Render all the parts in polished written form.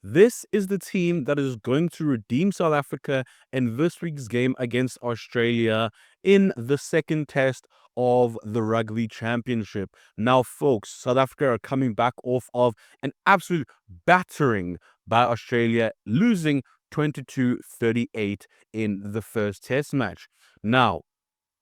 This is the team that is going to redeem South Africa in this week's game against Australia in the second test of the Rugby Championship. Now, folks, South Africa are coming back off of an absolute battering by Australia, losing 22-38 in the first test match. Now,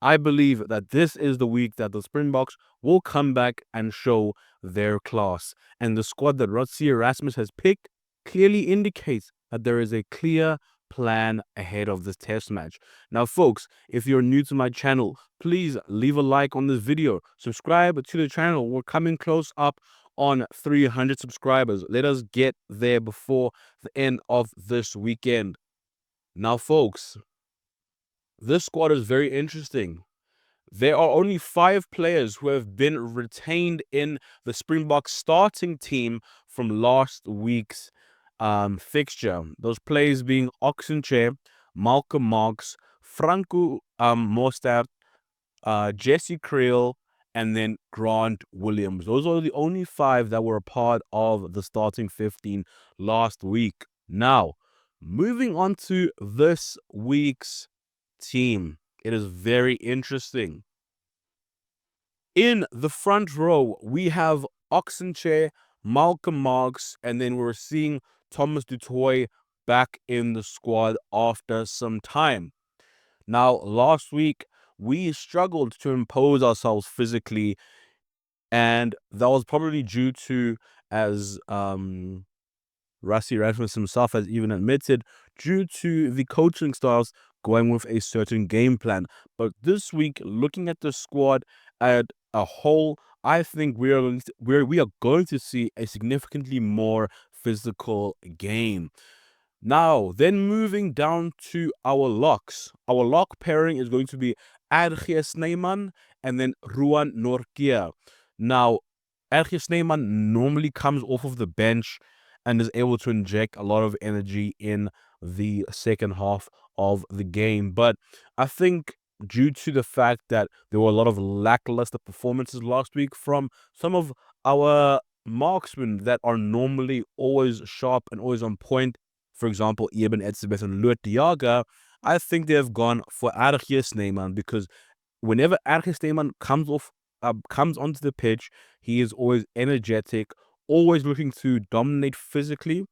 I believe that this is the week that the Springboks will come back and show their class. And the squad that Rassie Erasmus has picked clearly indicates that there is a clear plan ahead of this test match. Now, folks, if you're new to my channel, please leave a like on this video. Subscribe to the channel. We're coming close up on 300 subscribers. Let us get there before the end of this weekend. Now, folks, this squad is very interesting. There are only 5 players who have been retained in the Springbok starting team from last week's fixture. Those players being Oxenchair, Malcolm Marx, Franco Mostert, Jesse Creel, and then Grant Williams. Those are the only 5 that were a part of the starting 15 last week. Now, moving on to this week's team. It is very interesting. In the front row, we have Oxenchair, Malcolm Marx, and then we're seeing Thomas du Toit back in the squad after some time. Now, last week, we struggled to impose ourselves physically, and that was probably due to, as Rassie Erasmus himself has even admitted, due to the coaching styles going with a certain game plan. But this week, looking at the squad at a whole, I think we are going to see a significantly more physical game. Now, then moving down to our locks. Our lock pairing is going to be RG Snyman and then Ruan Nortje. Now, RG Snyman normally comes off of the bench and is able to inject a lot of energy in the second half of the game. But I think due to the fact that there were a lot of lackluster performances last week from some of our marksmen that are normally always sharp and always on point, for example, Eben Etzebeth and Lut Diaga, I think they have gone for RG Snyman because whenever RG Snyman comes onto the pitch, he is always energetic, always looking to dominate physically,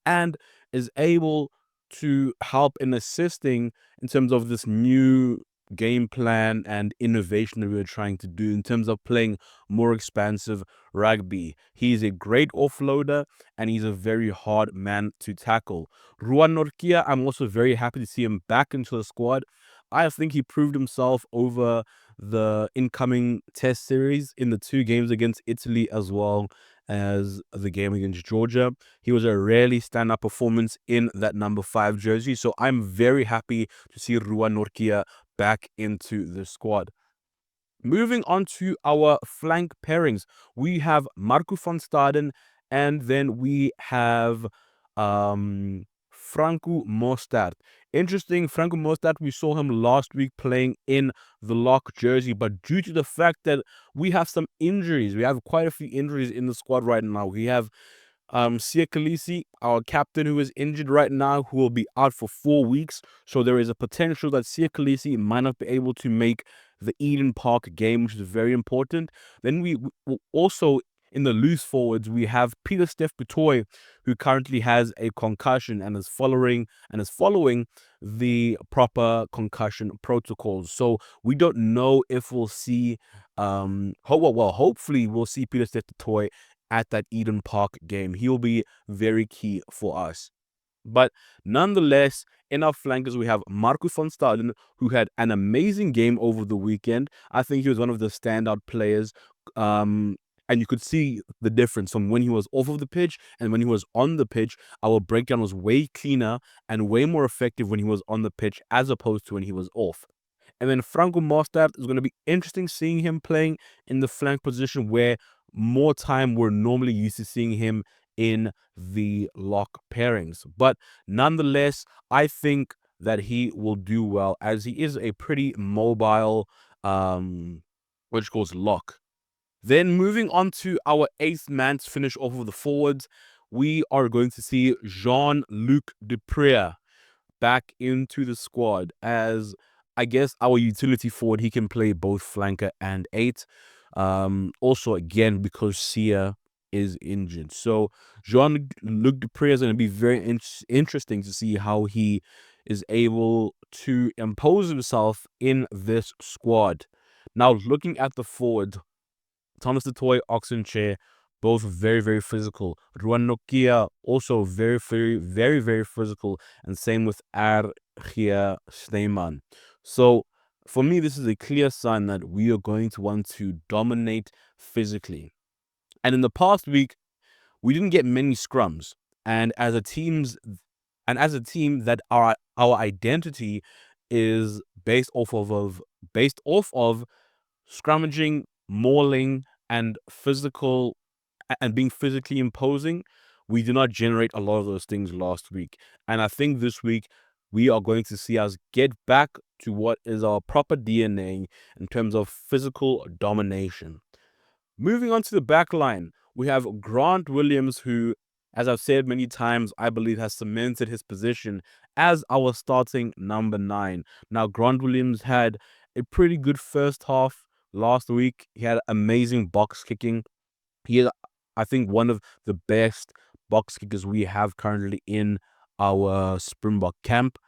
and is able to help in assisting in terms of this new game plan and innovation that we're trying to do in terms of playing more expansive rugby. He's a great offloader and he's a very hard man to tackle. Ruan Nortje, I'm also very happy to see him back into the squad. I think he proved himself over the incoming test series in the 2 games against Italy as well as the game against Georgia. He was a rarely stand-up performance in that number 5 jersey. So I'm very happy to see Ruan Nortje back into the squad. Moving on to our flank pairings, we have Marco van Staden and then we have Franco Mostert. Interesting, Franco Mostert, we saw him last week playing in the lock jersey, but due to the fact that we have some injuries, we have quite a few injuries in the squad right now. We have Siya Kolisi, our captain, who is injured right now, who will be out for 4 weeks. So there is a potential that Siya Kolisi might not be able to make the Eden Park game, which is very important. Then we also, in the loose forwards, we have Pieter-Steph du Toit, who currently has a concussion and is following the proper concussion protocols. So we don't know if we'll see, hopefully we'll see Pieter-Steph du Toit at that Eden Park game. He'll be very key for us. But nonetheless, in our flankers, we have Marco van Staden, who had an amazing game over the weekend. I think he was one of the standout players. And you could see the difference from when he was off of the pitch and when he was on the pitch. Our breakdown was way cleaner and way more effective when he was on the pitch as opposed to when he was off. And then Franco Mostert is going to be interesting seeing him playing in the flank position where more time we're normally used to seeing him in the lock pairings. But nonetheless, I think that he will do well as he is a pretty mobile, lock. Then moving on to our 8th man to finish off with the forwards, we are going to see Jean-Luc Deprez back into the squad as, I guess, our utility forward. He can play both flanker and eight. Also, again, because Sia is injured. So Jean-Luc Deprez is going to be very interesting to see how he is able to impose himself in this squad. Now, looking at the forward, Thomas du Toit, Oxenchair, both very, very physical. Ruan Nokia, also very, very, very, very physical. And same with Argia Steyman. So, for me, this is a clear sign that we are going to want to dominate physically. And in the past week, we didn't get many scrums. And as a team that our identity is based off of scrummaging, mauling, and being physically imposing, we did not generate a lot of those things last week. And I think this week we are going to see us get back to what is our proper DNA in terms of physical domination. Moving on to the back line, we have Grant Williams, who, as I've said many times, I believe has cemented his position as our starting number 9. Now, Grant Williams had a pretty good first half last week. He had amazing box kicking. He is, I think, one of the best box kickers we have currently in our Springbok camp.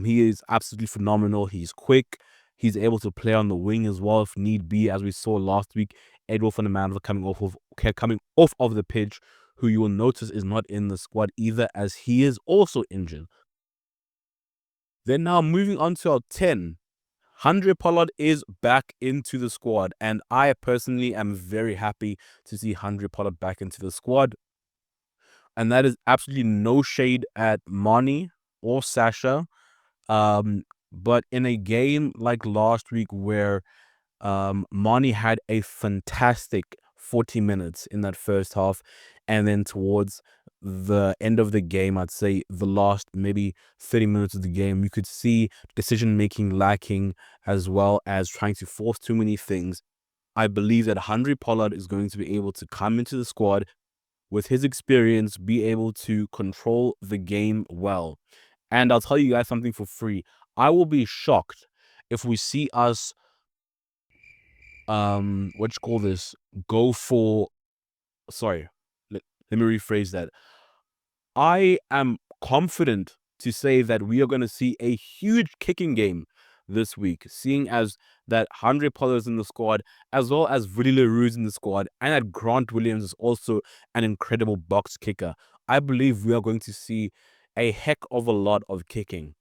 He is absolutely phenomenal. He's quick. He's able to play on the wing as well if need be, as we saw last week. Edward van der Merwe coming off of the pitch, who you will notice is not in the squad either, as he is also injured. Then now moving on to our 10. Handré Pollard is back into the squad, and I personally am very happy to see Handré Pollard back into the squad. And that is absolutely no shade at Mani or Sasha. But in a game like last week where Mani had a fantastic 40 minutes in that first half, and then towards the end of the game, I'd say the last maybe 30 minutes of the game, you could see decision-making lacking as well as trying to force too many things. I believe that Handré Pollard is going to be able to come into the squad with his experience, be able to control the game well. And I'll tell you guys something for free. I will be shocked if we see us go for, sorry, let me rephrase that. I am confident to say that we are going to see a huge kicking game this week, seeing as that Handré Pollard is in the squad, as well as Willie Leroux is in the squad, and that Grant Williams is also an incredible box kicker. I believe we are going to see a heck of a lot of kicking.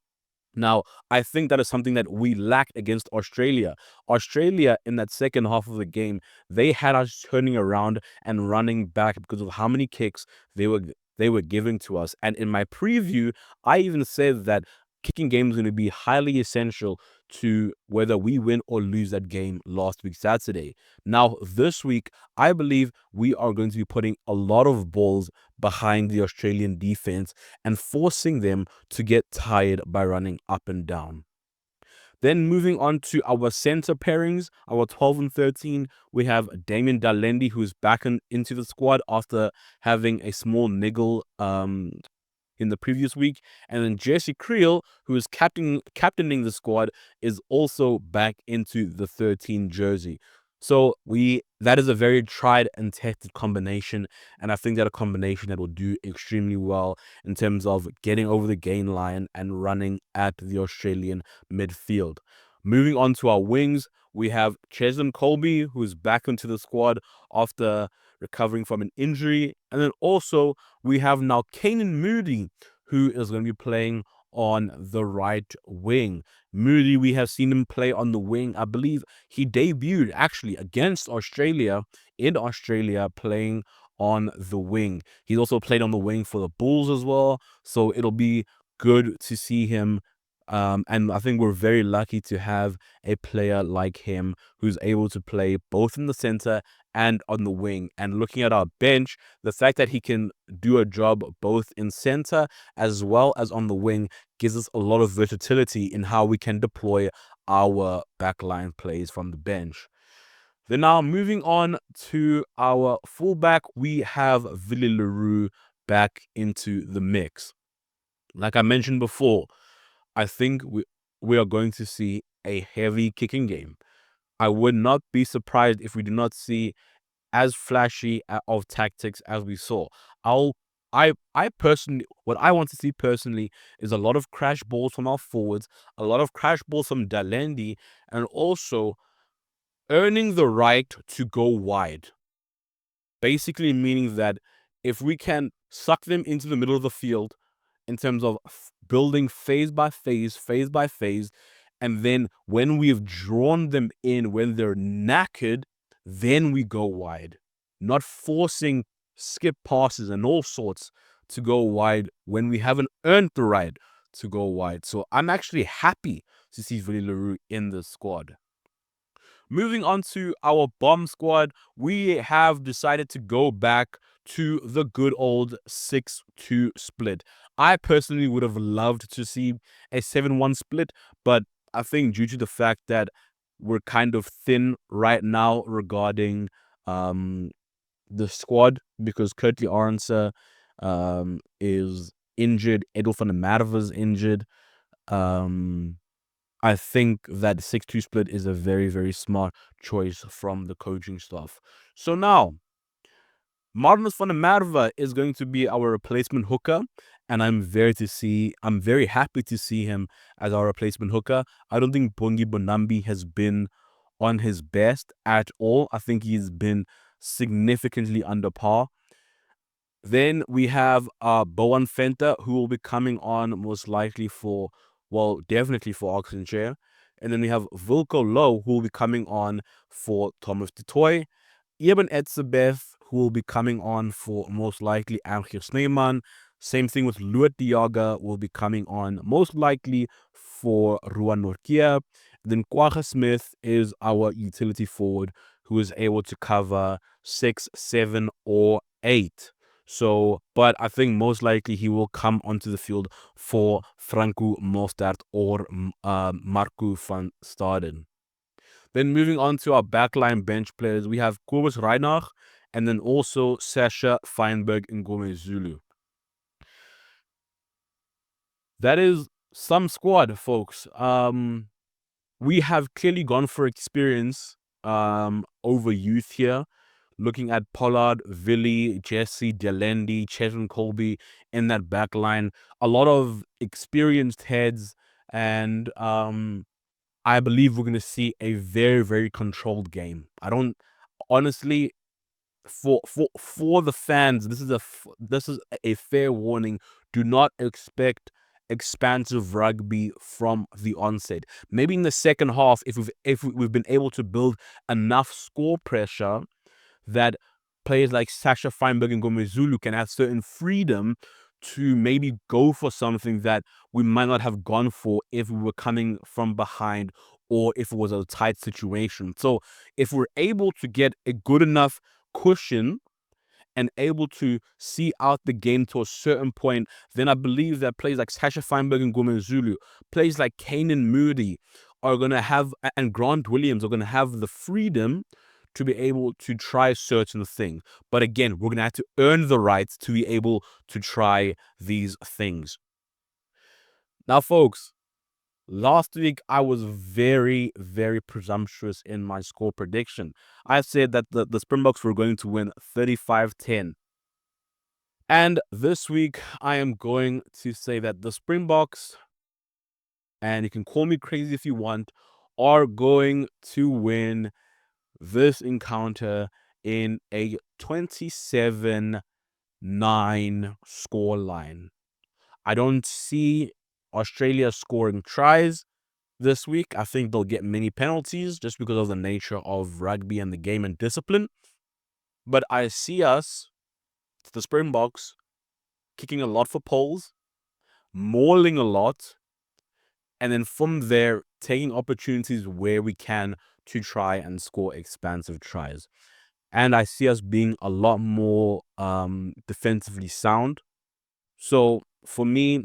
Now, I think that is something that we lacked against Australia. Australia, in that second half of the game, they had us turning around and running back because of how many kicks they were giving to us. And in my preview, I even said that kicking game is going to be highly essential to whether we win or lose that game last week, Saturday. Now, this week, I believe we are going to be putting a lot of balls behind the Australian defense and forcing them to get tired by running up and down. Then moving on to our center pairings, our 12 and 13, we have Damien Dalendi, who's back into the squad after having a small niggle in the previous week. And then Jesse Creel, who is captaining the squad, is also back into the 13 jersey. So that is a very tried and tested combination, and I think that a combination that will do extremely well in terms of getting over the gain line and running at the Australian midfield. Moving on to our wings, we have Cheslin Colby, who is back into the squad after recovering from an injury. And then also we have now Kanan Moody, who is going to be playing on the right wing. Moody, we have seen him play on the wing. I believe he debuted actually against Australia, in Australia, playing on the wing. He's also played on the wing for the Bulls as well. So it'll be good to see him. And I think we're very lucky to have a player like him who's able to play both in the center and on the wing. And looking at our bench, the fact that he can do a job both in center as well as on the wing gives us a lot of versatility in how we can deploy our backline plays from the bench. Then now moving on to our fullback, we have Willie Leroux back into the mix. Like I mentioned before, I think we are going to see a heavy kicking game. I would not be surprised if we do not see as flashy of tactics as we saw. I'll I personally, what I want to see personally is a lot of crash balls from our forwards, a lot of crash balls from Dalendi, and also earning the right to go wide. Basically meaning that if we can suck them into the middle of the field in terms of building phase by phase, and then when we've drawn them in, when they're knackered, then we go wide. Not forcing skip passes and all sorts to go wide when we haven't earned the right to go wide. So I'm actually happy to see Willie Leroux in the squad. Moving on to our bomb squad, we have decided to go back to the good old 6-2 split. I personally would have loved to see a 7-1 split, but I think due to the fact that we're kind of thin right now regarding the squad, because Kurtley Arendse is injured, Edel van der Merwe is injured. I think that 6-2 split is a very, very smart choice from the coaching staff. So now, Martinus van der Merwe is going to be our replacement hooker, and I'm very happy to see him as our replacement hooker. I don't think Bongi Bonambi has been on his best at all. I think he's been significantly under par. Then we have Bowen Fenta, who will be coming on most likely for, well, definitely for Oxenchair. And then we have Wilco Low, who will be coming on for Thomas du Toit. Eben Etzebeth, who will be coming on for most likely Angel Sneeman. Same thing with Luat Diaga, will be coming on most likely for Ruan Norkia. Then Kwagga Smith is our utility forward who is able to cover 6, 7, or 8. So, but I think most likely he will come onto the field for Franco Mostert or Marco van Staden. Then moving on to our backline bench players, we have Kobus Reinach and then also Sasha Feinberg and Gomez Zulu. That is some squad, folks. We have clearly gone for experience over youth here. Looking at Pollard, Villy, Jesse, Delendi, Chesson Colby in that back line. A lot of experienced heads, and I believe we're going to see a very, very controlled game. I don't, honestly, for the fans, this is a fair warning. Do not expect expansive rugby from the onset. Maybe in the second half, if we've been able to build enough score pressure that players like Sasha Feinberg and Gomez Zulu can have certain freedom to maybe go for something that we might not have gone for if we were coming from behind or if it was a tight situation. So if we're able to get a good enough cushion and able to see out the game to a certain point, then I believe that players like Sasha Feinberg and Gomez Zulu, players like Kanan Moody are going to have, and Grant Williams are going to have the freedom to be able to try certain things. But again, we're going to have to earn the right to be able to try these things. Now, folks, last week I was very, very presumptuous in my score prediction. I said that the Springboks were going to win 35-10. And this week I am going to say that the Springboks, and you can call me crazy if you want, are going to win this encounter in a 27-9 scoreline. I don't see Australia scoring tries this week. I think they'll get many penalties just because of the nature of rugby and the game and discipline. But I see us, the Springboks, kicking a lot for poles, mauling a lot, and then from there, taking opportunities where we can to try and score expansive tries. And I see us being a lot more defensively sound. So for me,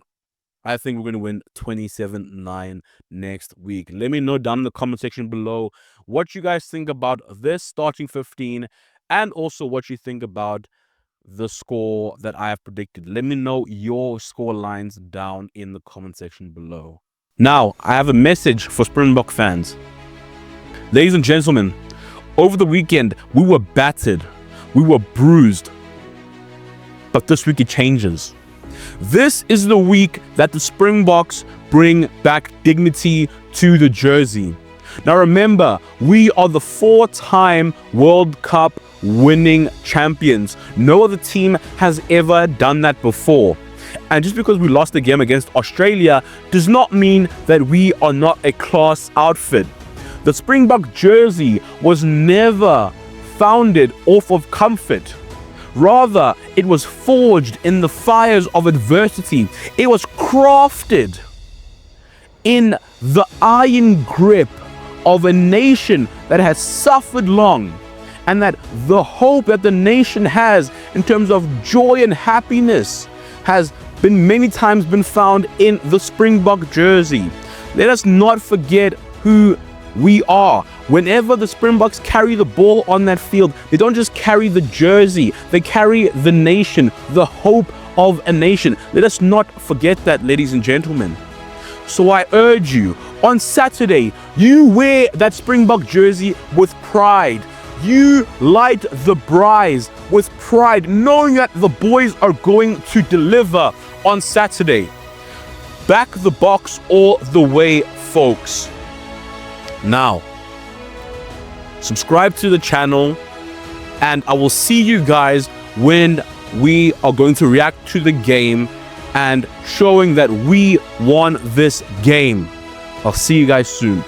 I think we're going to win 27-9 next week. Let me know down in the comment section below what you guys think about this starting 15 and also what you think about the score that I have predicted. Let me know your score lines down in the comment section below. Now, I have a message for Springbok fans. Ladies and gentlemen, over the weekend, we were battered. We were bruised. But this week it changes. This is the week that the Springboks bring back dignity to the jersey. Now remember, we are the 4-time World Cup winning champions. No other team has ever done that before. And just because we lost the game against Australia does not mean that we are not a class outfit. The Springbok jersey was never founded off of comfort. Rather, it was forged in the fires of adversity. It was crafted in the iron grip of a nation that has suffered long, and that the hope that the nation has in terms of joy and happiness has been many times been found in the Springbok jersey. Let us not forget who we are. Whenever the Springboks carry the ball on that field, they don't just carry the jersey, they carry the nation, the hope of a nation. Let us not forget that, ladies and gentlemen. So I urge you, on Saturday, you wear that Springbok jersey with pride. You light the braais with pride, knowing that the boys are going to deliver on Saturday. Back the box all the way, folks. Now, subscribe to the channel, and I will see you guys when we are going to react to the game and showing that we won this game. I'll see you guys soon.